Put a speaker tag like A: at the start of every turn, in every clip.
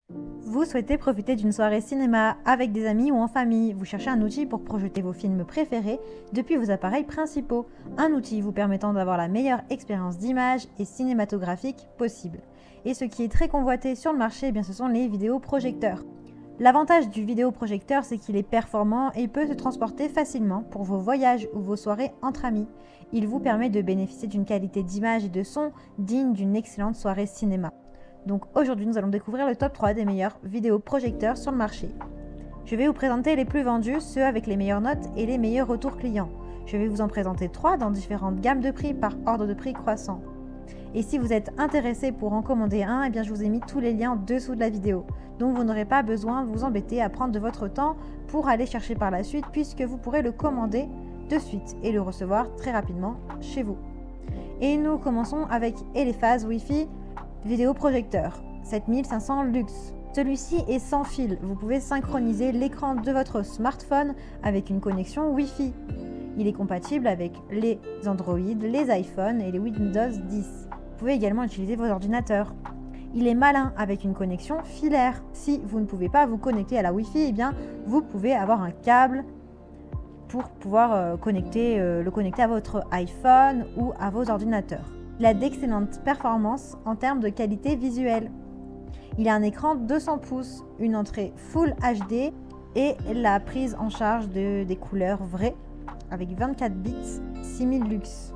A: Vous souhaitez profiter d'une soirée cinéma avec des amis ou en famille. Vous cherchez un outil pour projeter vos films préférés depuis vos appareils principaux. Un outil vous permettant d'avoir la meilleure expérience d'image et cinématographique possible. Et ce qui est très convoité sur le marché, eh bien, ce sont les vidéoprojecteurs. L'avantage du vidéoprojecteur, c'est qu'il est performant et peut se transporter facilement pour vos voyages ou vos soirées entre amis. Il vous permet de bénéficier d'une qualité d'image et de son digne d'une excellente soirée cinéma. Donc aujourd'hui, nous allons découvrir le top 3 des meilleurs vidéoprojecteurs sur le marché. Je vais vous présenter les plus vendus, ceux avec les meilleures notes et les meilleurs retours clients. Je vais vous en présenter 3 dans différentes gammes de prix par ordre de prix croissant. Et si vous êtes intéressé pour en commander un, eh bien je vous ai mis tous les liens en dessous de la vidéo. Donc vous n'aurez pas besoin de vous embêter à prendre de votre temps pour aller chercher par la suite, puisque vous pourrez le commander de suite et le recevoir très rapidement chez vous. Et nous commençons avec Elephaz Wi-Fi vidéoprojecteur 7500 Lux. Celui-ci est sans fil. Vous pouvez synchroniser l'écran de votre smartphone avec une connexion Wi-Fi. Il est compatible avec les Android, les iPhones et les Windows 10. Vous pouvez également utiliser vos ordinateurs. Il est malin avec une connexion filaire. Si vous ne pouvez pas vous connecter à la Wi-Fi, eh bien, vous pouvez avoir un câble pour pouvoir le connecter à votre iPhone ou à vos ordinateurs. Il a d'excellentes performances en termes de qualité visuelle. Il a un écran 200 pouces, une entrée Full HD et la prise en charge des couleurs vraies avec 24 bits 6000 lux.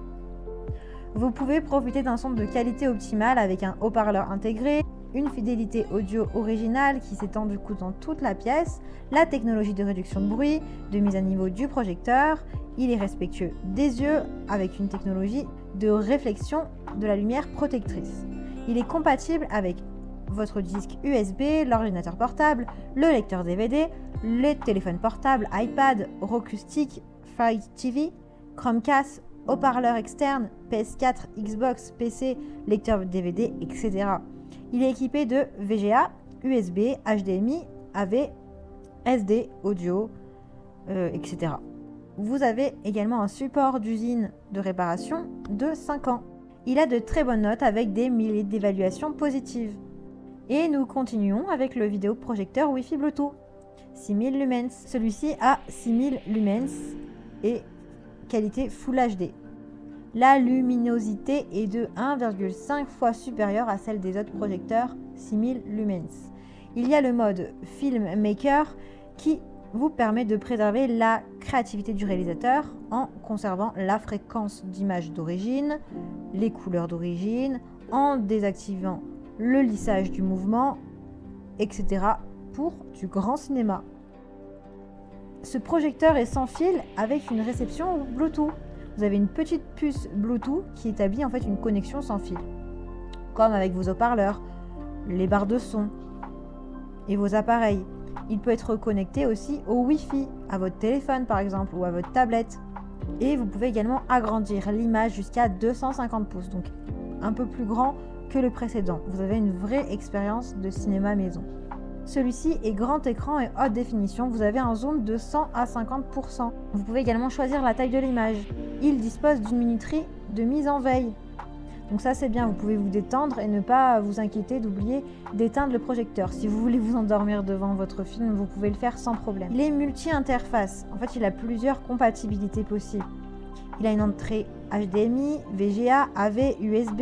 A: Vous pouvez profiter d'un son de qualité optimale avec un haut-parleur intégré, une fidélité audio originale qui s'étend du coup dans toute la pièce, la technologie de réduction de bruit, de mise à niveau du projecteur. Il est respectueux des yeux avec une technologie de réflexion de la lumière protectrice. Il est compatible avec votre disque USB, l'ordinateur portable, le lecteur DVD, les téléphones portables, iPad, Roku Stick, Fire TV, Chromecast, haut-parleur externe, PS4, Xbox, PC, lecteur DVD, etc. Il est équipé de VGA, USB, HDMI, AV, SD, audio, etc. Vous avez également un support d'usine de réparation de 5 ans. Il a de très bonnes notes avec des milliers d'évaluations positives. Et nous continuons avec le vidéoprojecteur Wi-Fi Bluetooth 6000 lumens. Celui-ci a 6000 lumens et qualité Full HD. La luminosité est de 1,5 fois supérieure à celle des autres projecteurs 6000 lumens. Il y a le mode Filmmaker qui vous permet de préserver la créativité du réalisateur en conservant la fréquence d'image d'origine, les couleurs d'origine, en désactivant le lissage du mouvement, etc. pour du grand cinéma. Ce projecteur est sans fil avec une réception Bluetooth. Vous avez une petite puce Bluetooth qui établit en fait une connexion sans fil, comme avec vos haut-parleurs, les barres de son et vos appareils. Il peut être connecté aussi au Wi-Fi, à votre téléphone par exemple ou à votre tablette. Et vous pouvez également agrandir l'image jusqu'à 250 pouces, donc un peu plus grand que le précédent. Vous avez une vraie expérience de cinéma maison. Celui-ci est grand écran et haute définition. Vous avez un zoom de 100 à 50%. Vous pouvez également choisir la taille de l'image. Il dispose d'une minuterie de mise en veille. Donc ça c'est bien, vous pouvez vous détendre et ne pas vous inquiéter d'oublier d'éteindre le projecteur. Si vous voulez vous endormir devant votre film, vous pouvez le faire sans problème. Il est multi-interface. En fait, il a plusieurs compatibilités possibles. Il a une entrée HDMI, VGA, AV, USB.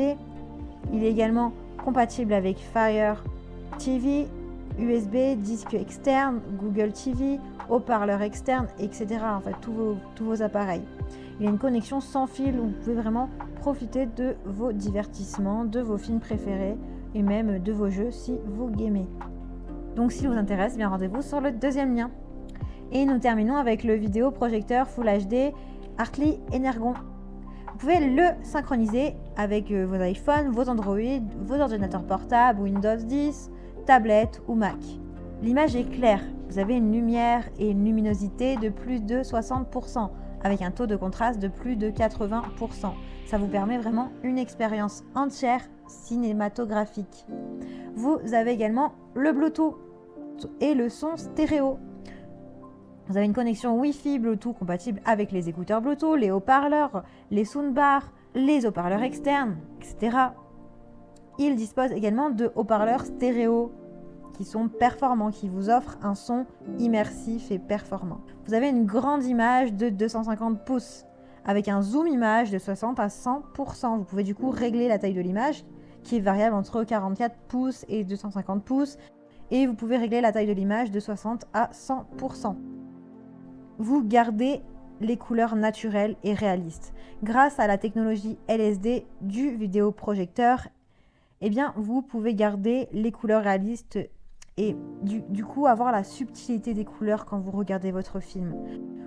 A: Il est également compatible avec Fire TV, USB, disque externe, Google TV, haut-parleur externe, etc. En fait, tous vos appareils. Il y a une connexion sans fil où vous pouvez vraiment profiter de vos divertissements, de vos films préférés et même de vos jeux si vous gamez. Donc si vous intéresse, bien rendez-vous sur le deuxième lien. Et nous terminons avec le vidéoprojecteur Full HD Hartley Energon. Vous pouvez le synchroniser avec vos iPhones, vos Android, vos ordinateurs portables, Windows 10, tablettes ou Mac. L'image est claire, vous avez une lumière et une luminosité de plus de 60%, avec un taux de contraste de plus de 80%. Ça vous permet vraiment une expérience entière cinématographique. Vous avez également le Bluetooth et le son stéréo. Vous avez une connexion Wi-Fi Bluetooth compatible avec les écouteurs Bluetooth, les haut-parleurs, les soundbars, les haut-parleurs externes, etc. Il dispose également de haut-parleurs stéréo qui sont performants, qui vous offrent un son immersif et performant. Vous avez une grande image de 250 pouces avec un zoom image de 60 à 100%. Vous pouvez du coup régler la taille de l'image qui est variable entre 44 pouces et 250 pouces et vous pouvez régler la taille de l'image de 60 à 100%. Vous gardez les couleurs naturelles et réalistes. Grâce à la technologie LSD du vidéoprojecteur, eh bien, vous pouvez garder les couleurs réalistes et du coup avoir la subtilité des couleurs quand vous regardez votre film.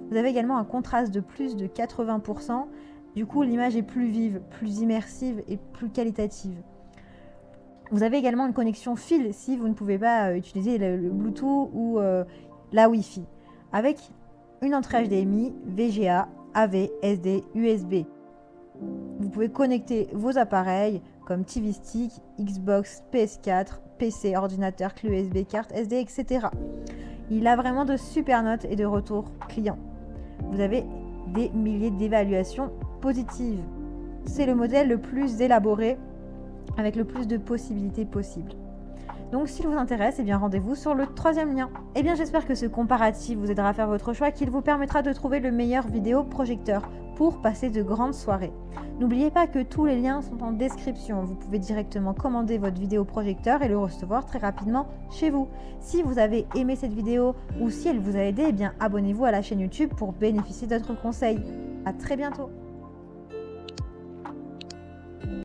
A: Vous avez également un contraste de plus de 80%, du coup l'image est plus vive, plus immersive et plus qualitative. Vous avez également une connexion fil si vous ne pouvez pas utiliser le Bluetooth ou la Wi-Fi, avec une entrée HDMI, VGA, AV, SD, USB. Vous pouvez connecter vos appareils comme TV Stick, Xbox, PS4, PC, ordinateur, clé USB, carte SD, etc. Il a vraiment de super notes et de retours clients. Vous avez des milliers d'évaluations positives. C'est le modèle le plus élaboré avec le plus de possibilités possibles. Donc s'il vous intéresse, eh bien rendez-vous sur le 3e lien. Eh bien j'espère que ce comparatif vous aidera à faire votre choix, qu'il vous permettra de trouver le meilleur vidéoprojecteur pour passer de grandes soirées. N'oubliez pas que tous les liens sont en description. Vous pouvez directement commander votre vidéoprojecteur et le recevoir très rapidement chez vous. Si vous avez aimé cette vidéo ou si elle vous a aidé, eh bien abonnez-vous à la chaîne YouTube pour bénéficier d'autres conseils. À très bientôt.